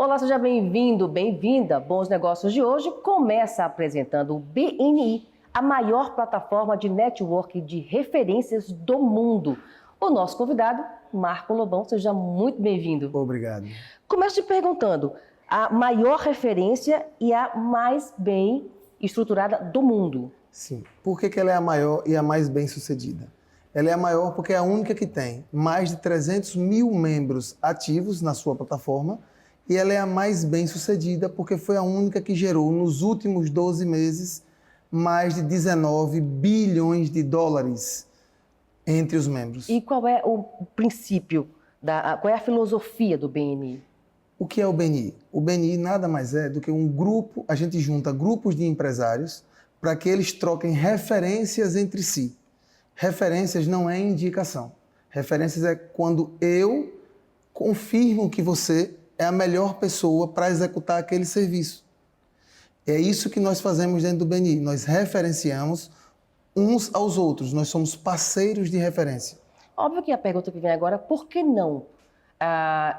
Olá, seja bem-vindo, bem-vinda. Bons Negócios de hoje começa apresentando o BNI, a maior plataforma de network de referências do mundo. O nosso convidado, Marco Lobão, seja muito bem-vindo. Obrigado. Começo te perguntando, a maior referência e a mais bem estruturada do mundo. Sim. Por que ela é a maior e a mais bem-sucedida? Ela é a maior porque é a única que tem mais de 300 mil membros ativos na sua plataforma e ela é a mais bem-sucedida porque foi a única que gerou, nos últimos 12 meses, mais de 19 bilhões de dólares entre os membros. E qual é o princípio, qual é a filosofia do BNI? O que é o BNI? O BNI nada mais é do que um grupo, a gente junta grupos de empresários para que eles troquem referências entre si. Referências não é indicação. Referências é quando eu confirmo que você é a melhor pessoa para executar aquele serviço. É isso que nós fazemos dentro do BNI. Nós referenciamos uns aos outros. Nós somos parceiros de referência. Óbvio que a pergunta que vem agora, por que não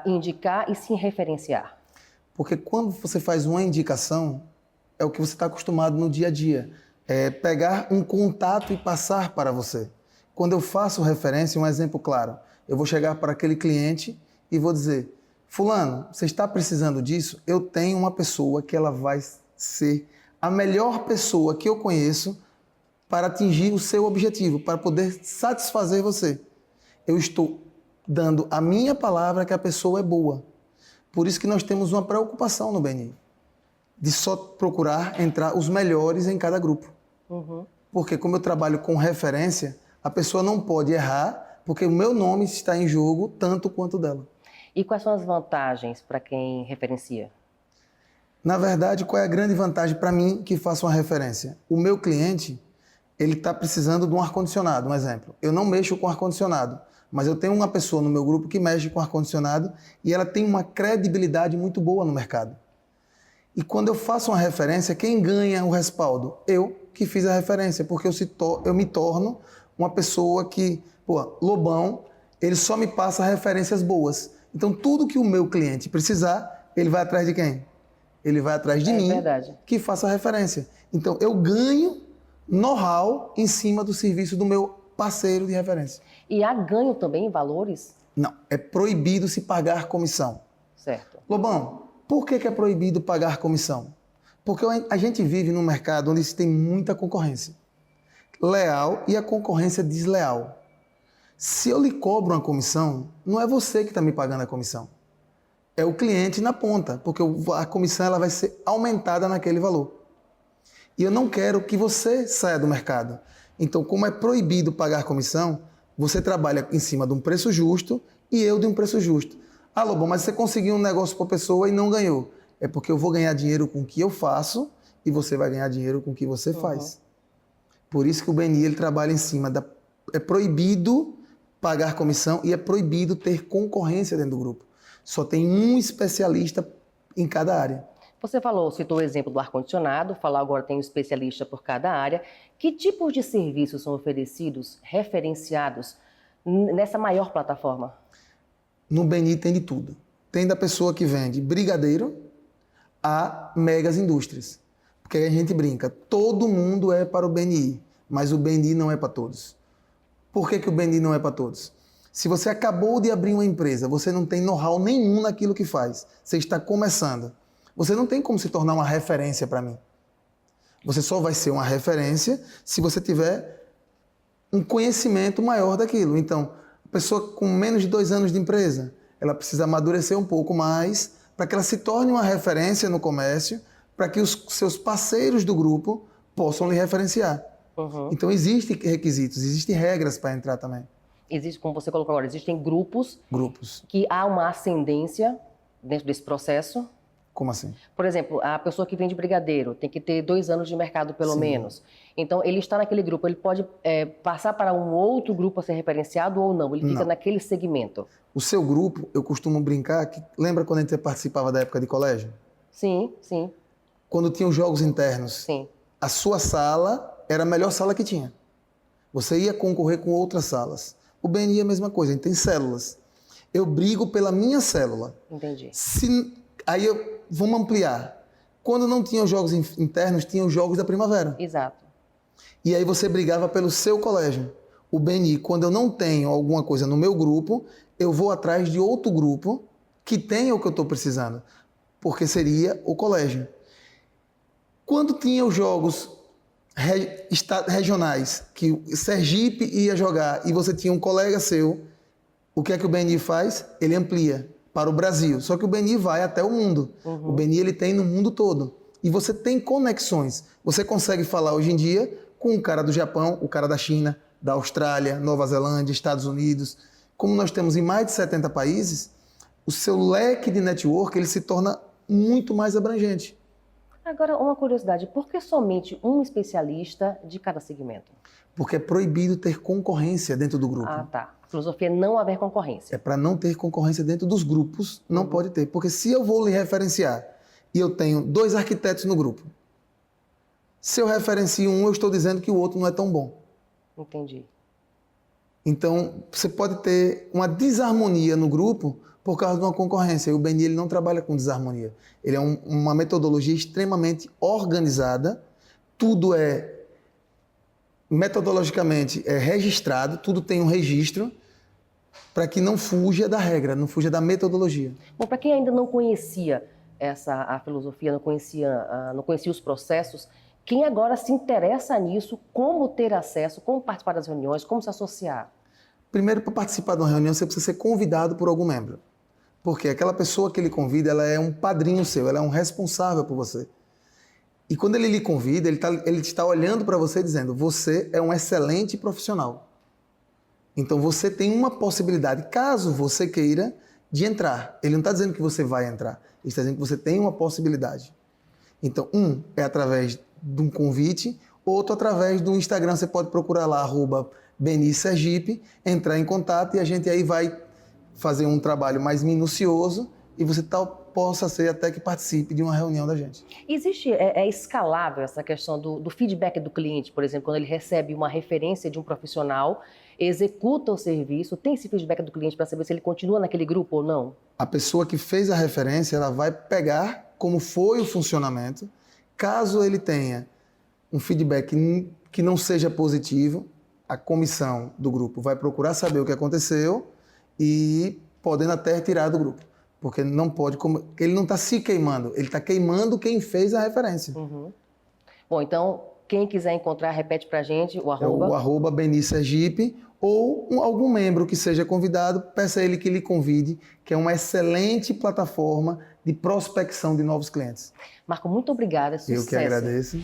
indicar e sim referenciar? Porque quando você faz uma indicação, é o que você está acostumado no dia a dia. É pegar um contato e passar para você. Quando eu faço referência, um exemplo claro, eu vou chegar para aquele cliente e vou dizer: fulano, você está precisando disso? Eu tenho uma pessoa que ela vai ser a melhor pessoa que eu conheço para atingir o seu objetivo, para poder satisfazer você. Eu estou dando a minha palavra que a pessoa é boa. Por isso que nós temos uma preocupação no BNI, de só procurar entrar os melhores em cada grupo. Porque como eu trabalho com referência, a pessoa não pode errar, porque o meu nome está em jogo tanto quanto dela. E quais são as vantagens para quem referencia? Na verdade, qual é a grande vantagem para mim que faço uma referência? O meu cliente, ele está precisando de um ar-condicionado, um exemplo. Eu não mexo com ar-condicionado, mas eu tenho uma pessoa no meu grupo que mexe com ar-condicionado e ela tem uma credibilidade muito boa no mercado. E quando eu faço uma referência, quem ganha o respaldo? Eu que fiz a referência, porque eu me torno uma pessoa que, Lobão, ele só me passa referências boas. Então, tudo que o meu cliente precisar, ele vai atrás de quem? Ele vai atrás de mim, verdade, que faça a referência. Então, eu ganho know-how em cima do serviço do meu parceiro de referência. E há ganho também em valores? Não, é proibido se pagar comissão. Certo. Lobão, por que é proibido pagar comissão? Porque a gente vive num mercado onde se tem muita concorrência leal e a concorrência desleal. Se eu lhe cobro uma comissão, não é você que está me pagando a comissão. É o cliente na ponta, porque a comissão ela vai ser aumentada naquele valor. E eu não quero que você saia do mercado. Então, como é proibido pagar comissão, você trabalha em cima de um preço justo e eu de um preço justo. Ah, Lobão, mas você conseguiu um negócio para a pessoa e não ganhou. É porque eu vou ganhar dinheiro com o que eu faço e você vai ganhar dinheiro com o que você faz. Por isso que o BNI ele trabalha em cima da... É proibido pagar comissão e é proibido ter concorrência dentro do grupo. Só tem um especialista em cada área. Você citou o exemplo do ar-condicionado, falou agora tem um especialista por cada área. Que tipos de serviços são oferecidos, referenciados nessa maior plataforma? No BNI tem de tudo. Tem da pessoa que vende brigadeiro a megas indústrias. Porque a gente brinca, todo mundo é para o BNI, mas o BNI não é para todos. Por que o BNI não é para todos? Se você acabou de abrir uma empresa, você não tem know-how nenhum naquilo que faz, você está começando, você não tem como se tornar uma referência para mim. Você só vai ser uma referência se você tiver um conhecimento maior daquilo. Então, a pessoa com menos de 2 anos de empresa, ela precisa amadurecer um pouco mais para que ela se torne uma referência no comércio, para que os seus parceiros do grupo possam lhe referenciar. Então, existem requisitos, existem regras para entrar também. Existe, como você colocou agora, existem grupos que há uma ascendência dentro desse processo. Como assim? Por exemplo, a pessoa que vende brigadeiro tem que ter 2 anos de mercado, pelo menos. Então, ele está naquele grupo, ele pode passar para um outro grupo a ser referenciado ou não? Ele fica naquele segmento? O seu grupo, eu costumo brincar, que lembra quando a gente participava da época de colégio? Sim, sim. Quando tinha os jogos internos, sim. A sua sala era a melhor sala que tinha. Você ia concorrer com outras salas. O BNI é a mesma coisa, a gente tem células. Eu brigo pela minha célula. Entendi. Se Aí vamos ampliar. Quando não tinha os jogos internos, tinha os jogos da primavera. Exato. E aí você brigava pelo seu colégio. O BNI, quando eu não tenho alguma coisa no meu grupo, eu vou atrás de outro grupo que tenha o que eu estou precisando, porque seria o colégio. Quando tinha os jogos regionais, que Sergipe ia jogar e você tinha um colega seu, o que é que o BNI faz? Ele amplia para o Brasil. Só que o BNI vai até o mundo. O BNI ele tem no mundo todo. E você tem conexões. Você consegue falar hoje em dia com o cara do Japão, o cara da China, da Austrália, Nova Zelândia, Estados Unidos. Como nós temos em mais de 70 países, o seu leque de network ele se torna muito mais abrangente. Agora, uma curiosidade, por que somente um especialista de cada segmento? Porque é proibido ter concorrência dentro do grupo. Ah, tá. A filosofia é não haver concorrência. É para não ter concorrência dentro dos grupos, não pode ter. Porque se eu vou lhe referenciar e eu tenho 2 arquitetos no grupo, se eu referencio um, eu estou dizendo que o outro não é tão bom. Entendi. Então, você pode ter uma desarmonia no grupo por causa de uma concorrência. E o BNI ele não trabalha com desarmonia. Ele é uma metodologia extremamente organizada. Tudo é metodologicamente registrado, tudo tem um registro para que não fuja da regra, não fuja da metodologia. Bom, para quem ainda não conhecia a filosofia, não conhecia os processos, quem agora se interessa nisso, como ter acesso, como participar das reuniões, como se associar? Primeiro, para participar de uma reunião, você precisa ser convidado por algum membro. Porque aquela pessoa que ele convida, ela é um padrinho seu, ela é um responsável por você. E quando ele lhe convida, ele está olhando para você dizendo, você é um excelente profissional. Então você tem uma possibilidade, caso você queira, de entrar. Ele não está dizendo que você vai entrar, ele está dizendo que você tem uma possibilidade. Então, é através de um convite, outro através do Instagram, você pode procurar lá, @BNI-Sergipe, entrar em contato e a gente aí vai fazer um trabalho mais minucioso e você possa ser até que participe de uma reunião da gente. Existe, é escalável essa questão do feedback do cliente, por exemplo, quando ele recebe uma referência de um profissional, executa o serviço, tem esse feedback do cliente para saber se ele continua naquele grupo ou não? A pessoa que fez a referência, ela vai pegar como foi o funcionamento. Caso ele tenha um feedback que não seja positivo, a comissão do grupo vai procurar saber o que aconteceu e podendo até tirar do grupo. Porque não pode, ele não está se queimando, ele está queimando quem fez a referência. Bom, então, quem quiser encontrar, repete para a gente o arroba. É o @BNI Sergipe ou algum membro que seja convidado, peça a ele que lhe convide, que é uma excelente plataforma de prospecção de novos clientes. Marco, muito obrigada, sucesso. Eu que agradeço.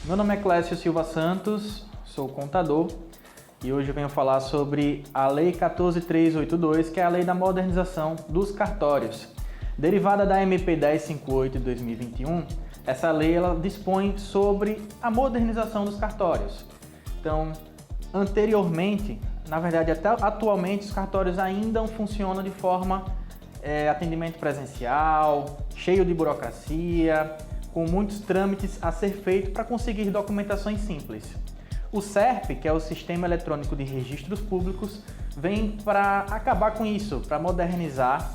Meu nome é Clécio Silva Santos, sou contador e hoje eu venho falar sobre a Lei 14.382, que é a Lei da Modernização dos Cartórios. Derivada da MP 1058 de 2021, essa lei ela dispõe sobre a modernização dos cartórios. Então, anteriormente, na verdade até atualmente, os cartórios ainda funcionam de forma atendimento presencial, cheio de burocracia, com muitos trâmites a ser feito para conseguir documentações simples. O SERP, que é o Sistema Eletrônico de Registros Públicos, vem para acabar com isso, para modernizar,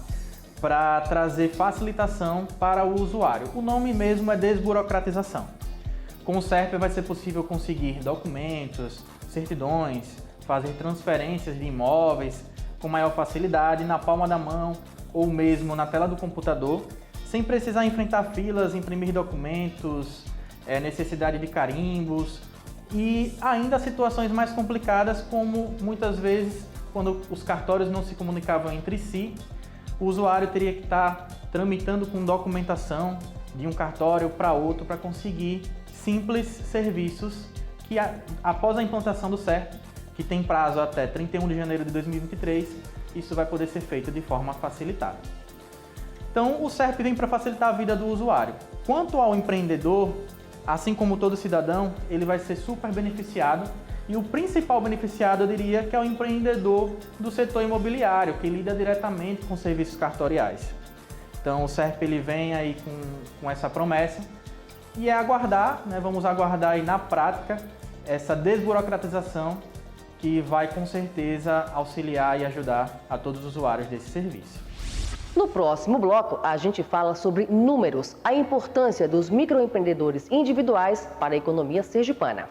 para trazer facilitação para o usuário. O nome mesmo é desburocratização. Com o SERP vai ser possível conseguir documentos, certidões, fazer transferências de imóveis com maior facilidade na palma da mão ou mesmo na tela do computador, sem precisar enfrentar filas, imprimir documentos, necessidade de carimbos e ainda situações mais complicadas, como muitas vezes quando os cartórios não se comunicavam entre si, o usuário teria que estar tramitando com documentação de um cartório para outro para conseguir simples serviços que após a implantação do SERP, que tem prazo até 31 de janeiro de 2023, isso vai poder ser feito de forma facilitada. Então, o SERP vem para facilitar a vida do usuário. Quanto ao empreendedor, assim como todo cidadão, ele vai ser super beneficiado. E o principal beneficiado, eu diria, que é o empreendedor do setor imobiliário, que lida diretamente com serviços cartoriais. Então, o SERP ele vem aí com essa promessa e é aguardar, vamos aguardar aí na prática essa desburocratização que vai com certeza auxiliar e ajudar a todos os usuários desse serviço. No próximo bloco, a gente fala sobre números, a importância dos microempreendedores individuais para a economia sergipana.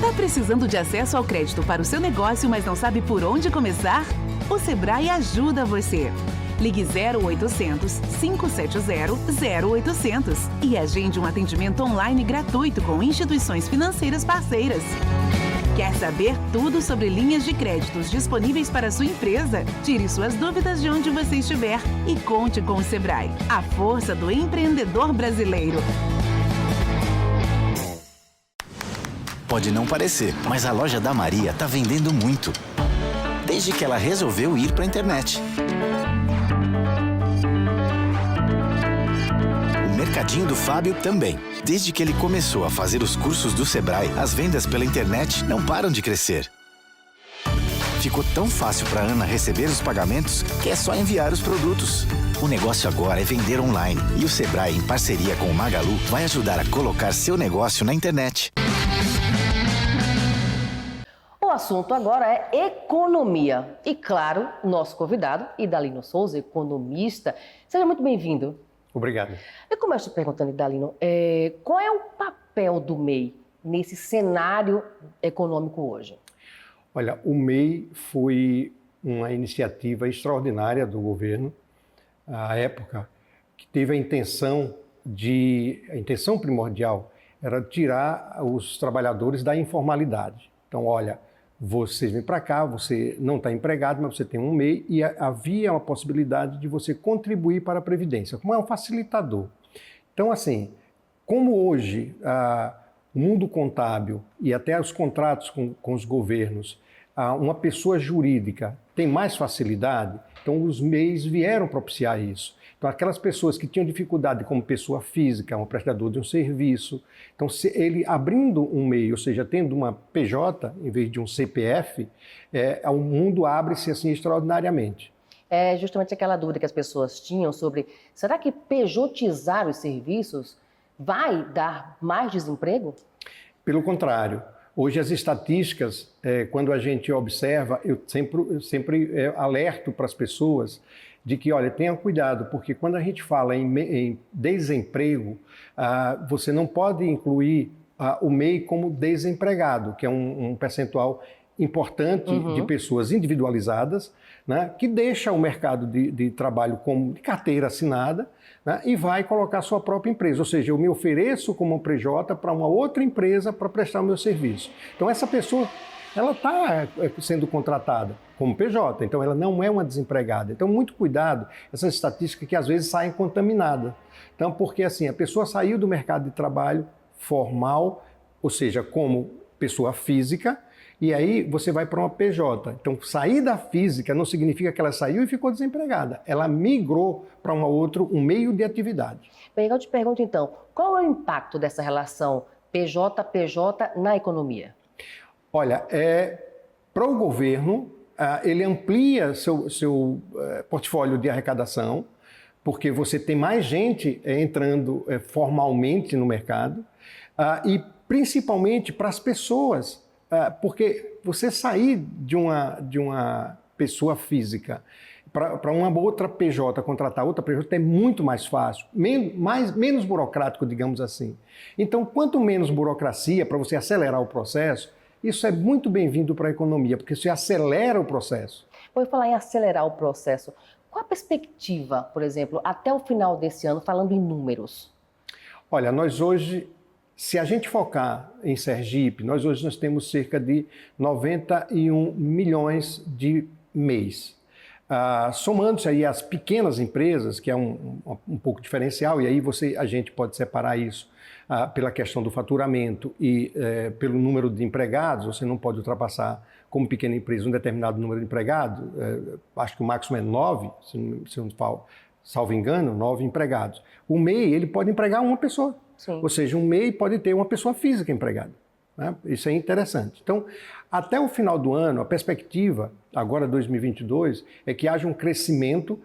Tá precisando de acesso ao crédito para o seu negócio, mas não sabe por onde começar? O Sebrae ajuda você. Ligue 0800 570 0800 e agende um atendimento online gratuito com instituições financeiras parceiras. Quer saber tudo sobre linhas de créditos disponíveis para a sua empresa? Tire suas dúvidas de onde você estiver e conte com o Sebrae, a força do empreendedor brasileiro. Pode não parecer, mas a loja da Maria tá vendendo muito. Desde que ela resolveu ir para a internet. O mercadinho do Fábio também. Desde que ele começou a fazer os cursos do Sebrae, as vendas pela internet não param de crescer. Ficou tão fácil para Ana receber os pagamentos que é só enviar os produtos. O negócio agora é vender online e o Sebrae, em parceria com o Magalu, vai ajudar a colocar seu negócio na internet. O assunto agora é economia. E claro, nosso convidado, Idalino Souza, economista. Seja muito bem-vindo. Obrigado. Eu começo perguntando, Idalino, qual é o papel do MEI nesse cenário econômico hoje? Olha, o MEI foi uma iniciativa extraordinária do governo, à época, que teve a intenção primordial era tirar os trabalhadores da informalidade. Então, olha, você vem para cá, você não está empregado, mas você tem um MEI e havia uma possibilidade de você contribuir para a Previdência, como é um facilitador. Então, assim, como hoje o mundo contábil e até os contratos com os governos, uma pessoa jurídica tem mais facilidade, então os MEIs vieram propiciar isso. Então, aquelas pessoas que tinham dificuldade como pessoa física, um prestador de um serviço, então se ele abrindo um MEI, ou seja, tendo uma PJ em vez de um CPF, o mundo abre-se assim extraordinariamente. É justamente aquela dúvida que as pessoas tinham sobre, será que pejotizar os serviços vai dar mais desemprego? Pelo contrário. Hoje as estatísticas, quando a gente observa, eu sempre alerto para as pessoas de que, olha, tenha cuidado, porque quando a gente fala em desemprego, você não pode incluir o MEI como desempregado, que é um percentual importante de pessoas individualizadas, né, que deixa o mercado de trabalho como de carteira assinada, né, e vai colocar sua própria empresa. Ou seja, eu me ofereço como PJ para uma outra empresa para prestar o meu serviço. Então, essa pessoa, ela está sendo contratada como PJ, então ela não é uma desempregada. Então, muito cuidado, essas estatísticas que às vezes saem contaminadas. Então, porque assim, a pessoa saiu do mercado de trabalho formal, ou seja, como pessoa física, e aí você vai para uma PJ. Então, sair da física não significa que ela saiu e ficou desempregada. Ela migrou para um meio de atividade. Bem, eu te pergunto então, qual é o impacto dessa relação PJ-PJ na economia? Olha, para o governo, ele amplia seu portfólio de arrecadação, porque você tem mais gente entrando formalmente no mercado, e principalmente para as pessoas, porque você sair de uma pessoa física para uma outra PJ, contratar outra PJ é muito mais fácil, menos burocrático, digamos assim. Então, quanto menos burocracia para você acelerar o processo, isso é muito bem-vindo para a economia, porque você acelera o processo. Vou falar em acelerar o processo. Qual a perspectiva, por exemplo, até o final desse ano, falando em números? Olha, nós hoje, se a gente focar em Sergipe, nós temos cerca de 91 milhões de MEIs. Somando-se aí as pequenas empresas, que é um pouco diferencial, e aí a gente pode separar isso pela questão do faturamento e pelo número de empregados. Você não pode ultrapassar, como pequena empresa, um determinado número de empregados. Acho que o máximo é 9, se eu não salvo engano, 9 empregados. O MEI, ele pode empregar uma pessoa. Sim. Ou seja, um MEI pode ter uma pessoa física empregada. Né? Isso é interessante. Então, até o final do ano, a perspectiva, agora 2022, é que haja um crescimento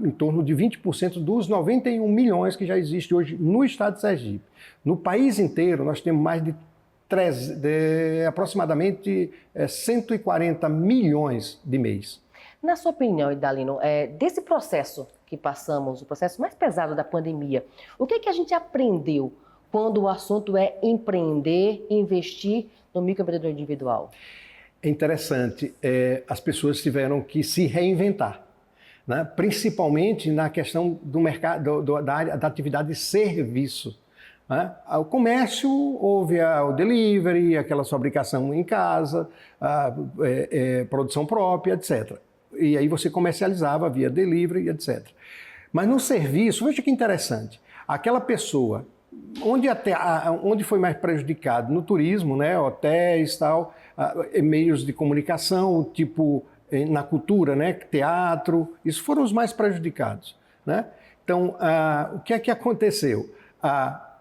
em torno de 20% dos 91 milhões que já existem hoje no estado de Sergipe. No país inteiro, nós temos mais de aproximadamente 140 milhões de mês. Na sua opinião, Idalino, desse processo que passamos, o processo mais pesado da pandemia, o que a gente aprendeu quando o assunto é empreender, investir no microempreendedor individual? É interessante, as pessoas tiveram que se reinventar, né? Principalmente na questão do mercado, da área da atividade de serviço. Né? O comércio, houve o delivery, aquela fabricação em casa, produção própria, etc. E aí você comercializava via delivery, etc. Mas no serviço, veja que interessante, aquela pessoa, onde foi mais prejudicado? No turismo, né? Hotéis, tal, meios de comunicação, tipo na cultura, né? Teatro, isso foram os mais prejudicados, né? Então, o que é que aconteceu?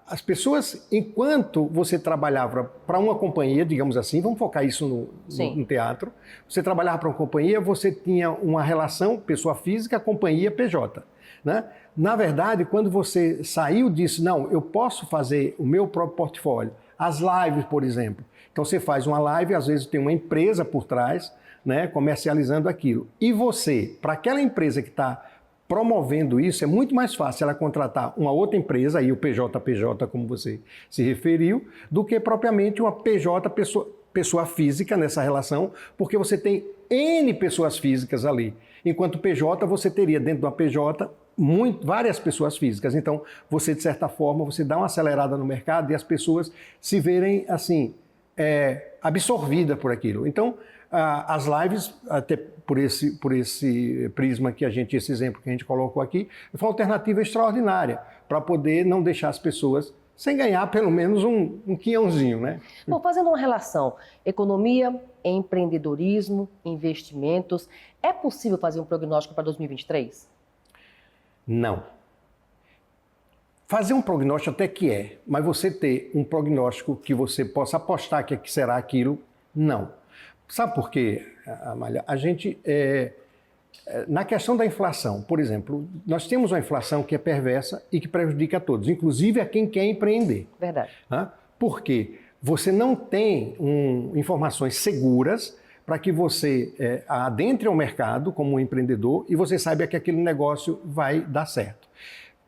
As pessoas, enquanto você trabalhava para uma companhia, digamos assim, vamos focar isso no teatro, você trabalhava para uma companhia, você tinha uma relação pessoa física, companhia, PJ. Né? Na verdade, quando você saiu disso, não, eu posso fazer o meu próprio portfólio, as lives, por exemplo. Então você faz uma live, às vezes tem uma empresa por trás, né, comercializando aquilo. E você, para aquela empresa que está promovendo isso, é muito mais fácil ela contratar uma outra empresa, aí o PJ, como você se referiu, do que propriamente uma PJ, pessoa física nessa relação, porque você tem N pessoas físicas ali. Enquanto PJ, você teria dentro de uma PJ várias pessoas físicas. Então, você, de certa forma, você dá uma acelerada no mercado e as pessoas se verem, assim, absorvidas por aquilo. Então, as lives, até por esse prisma que esse exemplo que a gente colocou aqui, foi uma alternativa extraordinária para poder não deixar as pessoas sem ganhar pelo menos um quinhãozinho, né? Bom, fazendo uma relação, economia, empreendedorismo, investimentos, é possível fazer um prognóstico para 2023? Não. Fazer um prognóstico até que mas você ter um prognóstico que você possa apostar que será aquilo, não. Sabe por quê, Amália? A gente, na questão da inflação, por exemplo, nós temos uma inflação que é perversa e que prejudica a todos, inclusive a quem quer empreender. Verdade. Por quê? Você não tem informações seguras para que você adentre ao mercado como um empreendedor e você saiba que aquele negócio vai dar certo.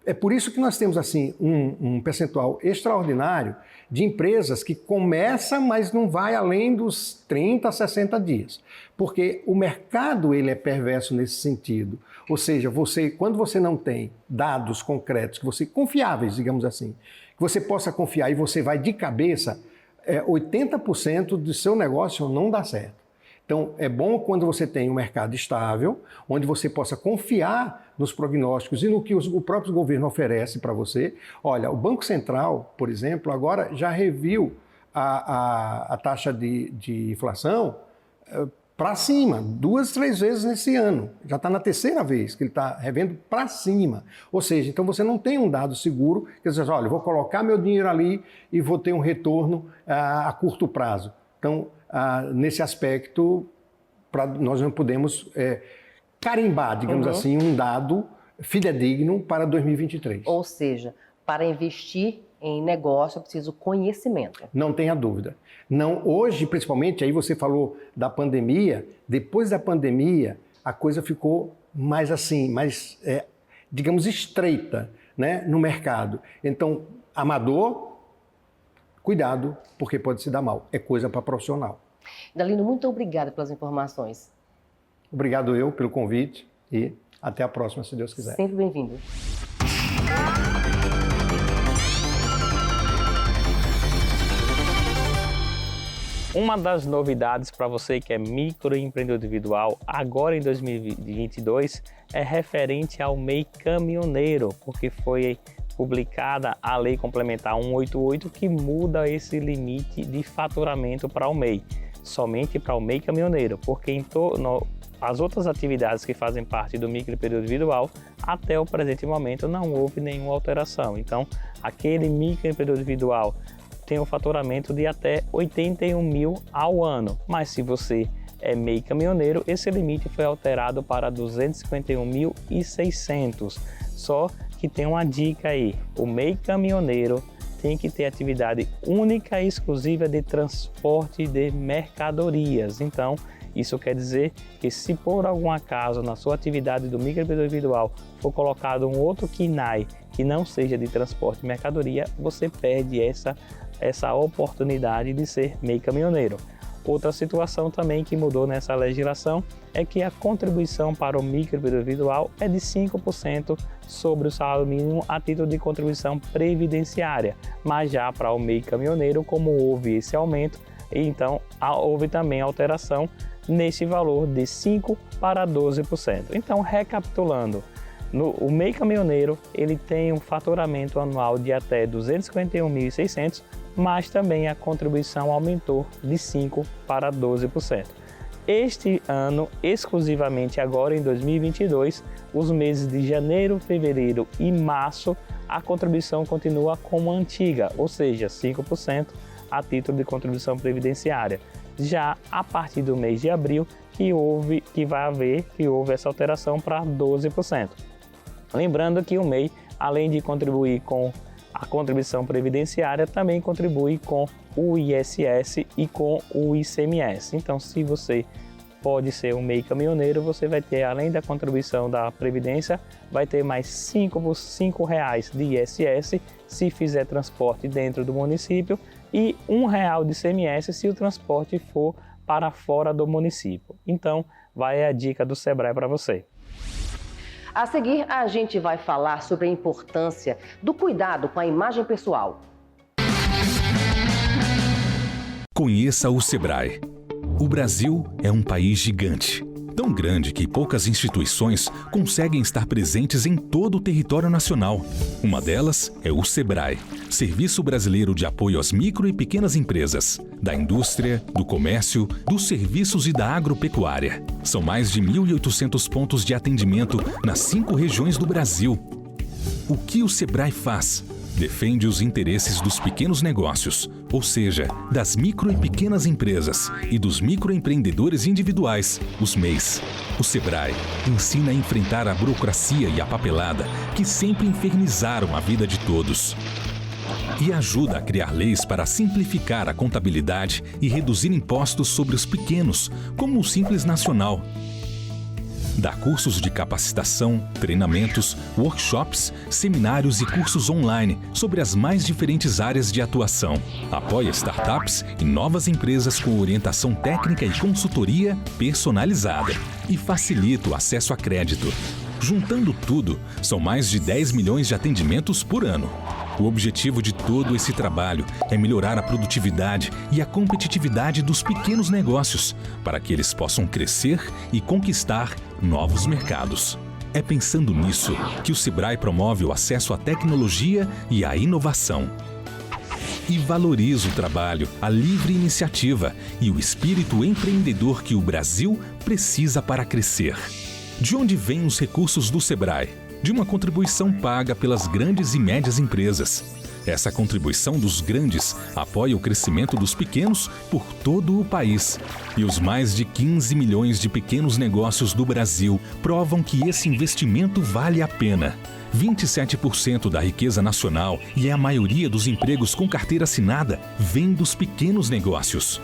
É por isso que nós temos assim um percentual extraordinário de empresas que começa, mas não vai além dos 30 a 60 dias. Porque o mercado ele é perverso nesse sentido. Ou seja, quando você não tem dados concretos, confiáveis, digamos assim, que você possa confiar e você vai de cabeça, 80% do seu negócio não dá certo. Então, é bom quando você tem um mercado estável, onde você possa confiar nos prognósticos e no que o próprio governo oferece para você. Olha, o Banco Central, por exemplo, agora já reviu a taxa de inflação para cima, 2, 3 vezes nesse ano. Já está na terceira vez que ele está revendo para cima. Ou seja, então você não tem um dado seguro, que você diz, olha, vou colocar meu dinheiro ali e vou ter um retorno a curto prazo. Então, nesse aspecto, nós não podemos carimbar, digamos assim, um dado fidedigno para 2023. Ou seja, para investir em negócio é preciso conhecimento. Não tenha dúvida. Não, hoje, principalmente, aí você falou da pandemia, depois da pandemia, a coisa ficou mais assim, digamos, estreita, né, no mercado. Então, amador, cuidado, porque pode se dar mal. É coisa para profissional. Idalino, muito obrigada pelas informações. Obrigado eu pelo convite e até a próxima, se Deus quiser. Sempre bem-vindo. Uma das novidades para você que é microempreendedor individual agora em 2022 é referente ao MEI caminhoneiro, porque foi publicada a Lei Complementar 188 que muda esse limite de faturamento para o MEI, somente para o MEI caminhoneiro, porque as outras atividades que fazem parte do microempreendedor individual, até o presente momento não houve nenhuma alteração. Então, aquele microempreendedor individual tem um faturamento de até 81 mil ao ano, mas se você é MEI caminhoneiro, esse limite foi alterado para 251.600. Só que tem uma dica aí, o MEI caminhoneiro tem que ter atividade única e exclusiva de transporte de mercadorias. Então, isso quer dizer que se por algum acaso na sua atividade do microempreendedor individual for colocado um outro KNAI que não seja de transporte de mercadoria, você perde essa oportunidade de ser MEI caminhoneiro. Outra situação também que mudou nessa legislação é que a contribuição para o microempreendedor individual é de 5% sobre o salário mínimo a título de contribuição previdenciária, mas já para o MEI caminhoneiro, como houve esse aumento, então houve também alteração nesse valor de 5% para 12%. Então, recapitulando, o MEI caminhoneiro ele tem um faturamento anual de até 251.600, mas também a contribuição aumentou de 5% para 12%. Este ano, exclusivamente agora em 2022, os meses de janeiro, fevereiro e março, a contribuição continua como antiga, ou seja, 5% a título de contribuição previdenciária. Já a partir do mês de abril, que houve essa alteração para 12%. Lembrando que o MEI, além de contribuir com a contribuição previdenciária, também contribui com o ISS e com o ICMS. Então, se você pode ser um MEI caminhoneiro, você vai ter, além da contribuição da Previdência, vai ter mais R$ 5 de ISS se fizer transporte dentro do município e R$ 1 de ICMS se o transporte for para fora do município. Então, vai a dica do Sebrae para você. A seguir, a gente vai falar sobre a importância do cuidado com a imagem pessoal. Conheça o Sebrae. O Brasil é um país gigante, tão grande que poucas instituições conseguem estar presentes em todo o território nacional. Uma delas é o Sebrae, Serviço Brasileiro de Apoio às Micro e Pequenas Empresas, da indústria, do comércio, dos serviços e da agropecuária. São mais de 1.800 pontos de atendimento nas 5 regiões do Brasil. O que o Sebrae faz? Defende os interesses dos pequenos negócios, ou seja, das micro e pequenas empresas e dos microempreendedores individuais, os MEIs. O Sebrae ensina a enfrentar a burocracia e a papelada que sempre infernizaram a vida de todos. E ajuda a criar leis para simplificar a contabilidade e reduzir impostos sobre os pequenos, como o Simples Nacional. Dá cursos de capacitação, treinamentos, workshops, seminários e cursos online sobre as mais diferentes áreas de atuação. Apoia startups e novas empresas com orientação técnica e consultoria personalizada. E facilita o acesso a crédito. Juntando tudo, são mais de 10 milhões de atendimentos por ano. O objetivo de todo esse trabalho é melhorar a produtividade e a competitividade dos pequenos negócios, para que eles possam crescer e conquistar novos mercados. É pensando nisso que o Sebrae promove o acesso à tecnologia e à inovação. E valoriza o trabalho, a livre iniciativa e o espírito empreendedor que o Brasil precisa para crescer. De onde vêm os recursos do Sebrae? De uma contribuição paga pelas grandes e médias empresas. Essa contribuição dos grandes apoia o crescimento dos pequenos por todo o país. E os mais de 15 milhões de pequenos negócios do Brasil provam que esse investimento vale a pena. 27% da riqueza nacional e a maioria dos empregos com carteira assinada vem dos pequenos negócios.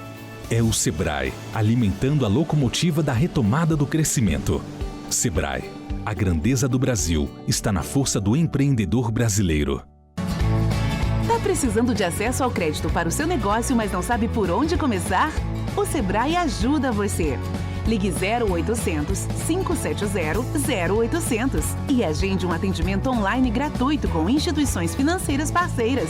É o Sebrae alimentando a locomotiva da retomada do crescimento. Sebrae. A grandeza do Brasil está na força do empreendedor brasileiro. Tá precisando de acesso ao crédito para o seu negócio, mas não sabe por onde começar? O Sebrae ajuda você. Ligue 0800 570 0800 e agende um atendimento online gratuito com instituições financeiras parceiras.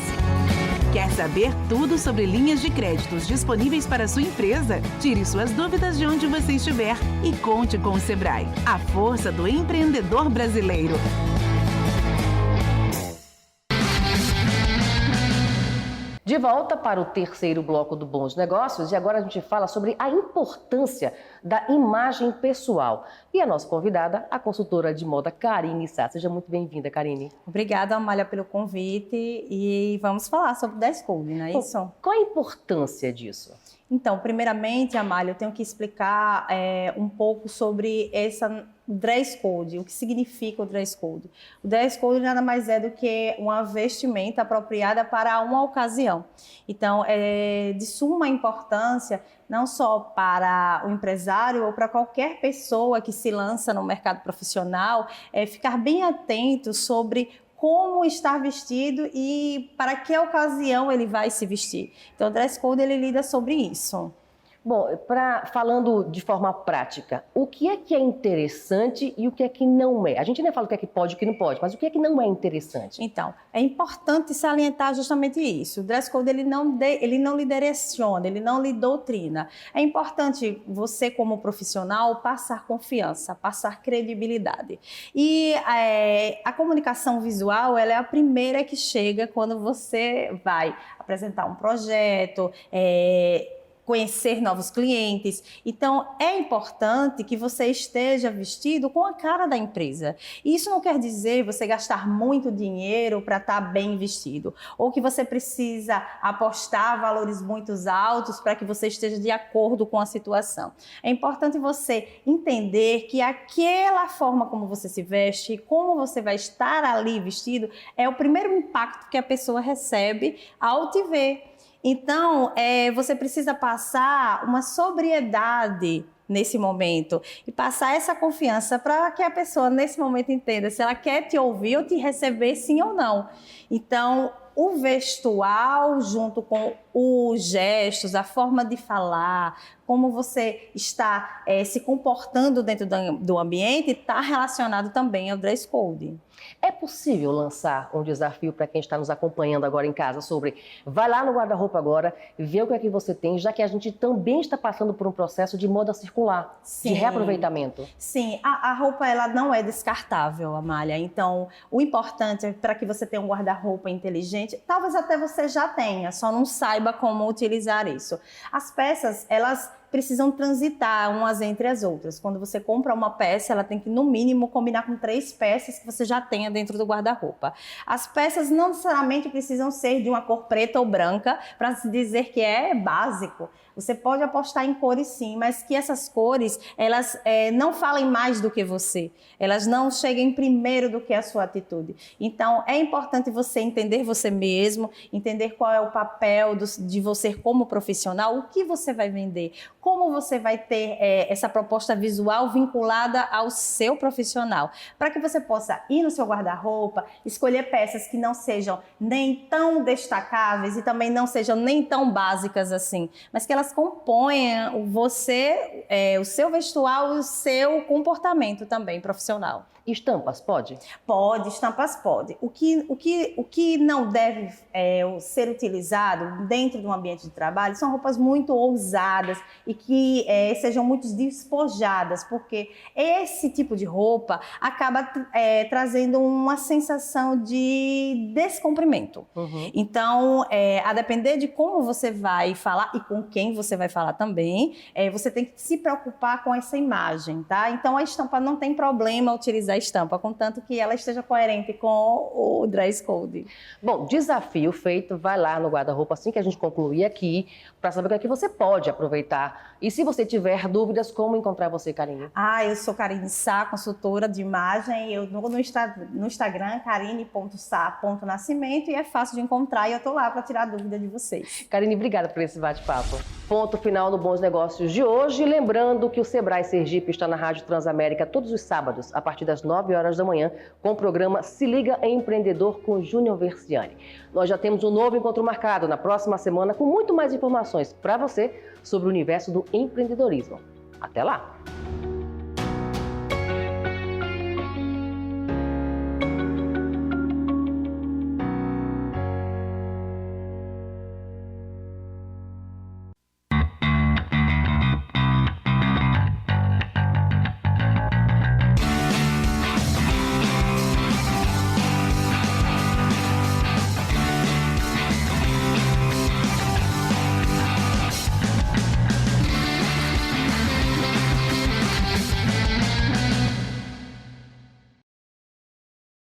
Quer saber tudo sobre linhas de créditos disponíveis para a sua empresa? Tire suas dúvidas de onde você estiver e conte com o Sebrae, a força do empreendedor brasileiro. De volta para o terceiro bloco do Bons Negócios, e agora a gente fala sobre a importância da imagem pessoal. E a nossa convidada, a consultora de moda Karine Sá. Seja muito bem-vinda, Karine. Obrigada, Amália, pelo convite, e vamos falar sobre o dress code, não é isso? Qual a importância disso? Então, primeiramente, Amália, eu tenho que explicar um pouco sobre dress code. O que significa o dress code? O dress code nada mais é do que uma vestimenta apropriada para uma ocasião. Então, é de suma importância, não só para o empresário ou para qualquer pessoa que se lança no mercado profissional, ficar bem atento sobre como estar vestido e para que ocasião ele vai se vestir. Então, o dress code ele lida sobre isso. Bom, falando de forma prática, o que é interessante e o que é que não é? A gente nem fala o que é que pode e o que não pode, mas o que é que não é interessante? Então, é importante salientar justamente isso. O dress code ele não lhe direciona, ele não lhe doutrina. É importante você, como profissional, passar confiança, passar credibilidade. E a comunicação visual ela é a primeira que chega quando você vai apresentar um projeto, conhecer novos clientes. Então, é importante que você esteja vestido com a cara da empresa. Isso não quer dizer você gastar muito dinheiro para estar bem vestido, ou que você precisa apostar valores muito altos para que você esteja de acordo com a situação. É importante você entender que aquela forma como você se veste e como você vai estar ali vestido é o primeiro impacto que a pessoa recebe ao te ver. Então, você precisa passar uma sobriedade nesse momento e passar essa confiança para que a pessoa, nesse momento, entenda se ela quer te ouvir ou te receber sim ou não. Então, o vestual junto com os gestos, a forma de falar, como você está se comportando dentro do ambiente, está relacionado também ao dress code. É possível lançar um desafio para quem está nos acompanhando agora em casa sobre vai lá no guarda-roupa agora, vê o que é que você tem, já que a gente também está passando por um processo de moda circular, Sim. de reaproveitamento. Sim, a roupa ela não é descartável, Amália. Então, o importante é para que você tenha um guarda-roupa inteligente, talvez até você já tenha, só não saiba como utilizar isso. As peças, elas precisam transitar umas entre as outras. Quando você compra uma peça, ela tem que, no mínimo, combinar com 3 peças que você já tenha dentro do guarda-roupa. As peças não necessariamente precisam ser de uma cor preta ou branca para se dizer que é básico. Você pode apostar em cores sim, mas que essas cores, elas não falem mais do que você. Elas não cheguem primeiro do que a sua atitude. Então, é importante você entender você mesmo, entender qual é o papel de você como profissional, o que você vai vender, como você vai ter essa proposta visual vinculada ao seu profissional, para que você possa ir no seu guarda-roupa, escolher peças que não sejam nem tão destacáveis e também não sejam nem tão básicas assim, mas que elas componham você, o seu vestual e o seu comportamento também profissional. Estampas, pode? Pode, estampas pode. O que não deve ser utilizado dentro de um ambiente de trabalho são roupas muito ousadas e que sejam muito despojadas, porque esse tipo de roupa acaba trazendo uma sensação de descumprimento. Uhum. Então, a depender de como você vai falar e com quem você vai falar também, você tem que se preocupar com essa imagem, tá? Então, a estampa não tem problema utilizar estampa, contanto que ela esteja coerente com o dress code. Bom, desafio feito, vai lá no guarda-roupa assim que a gente concluir aqui, para saber o que é que você pode aproveitar. E se você tiver dúvidas, como encontrar você, Karine? Eu sou Karine Sá, consultora de imagem, eu no Instagram, karine.sa.nascimento, e é fácil de encontrar e eu tô lá para tirar dúvida de vocês. Karine, obrigada por esse bate-papo. Ponto final no Bons Negócios de hoje, lembrando que o Sebrae Sergipe está na Rádio Transamérica todos os sábados, a partir das 9 horas da manhã, com o programa Se Liga Empreendedor com Júnior Versiani. Nós já temos um novo encontro marcado na próxima semana com muito mais informações para você sobre o universo do empreendedorismo. Até lá!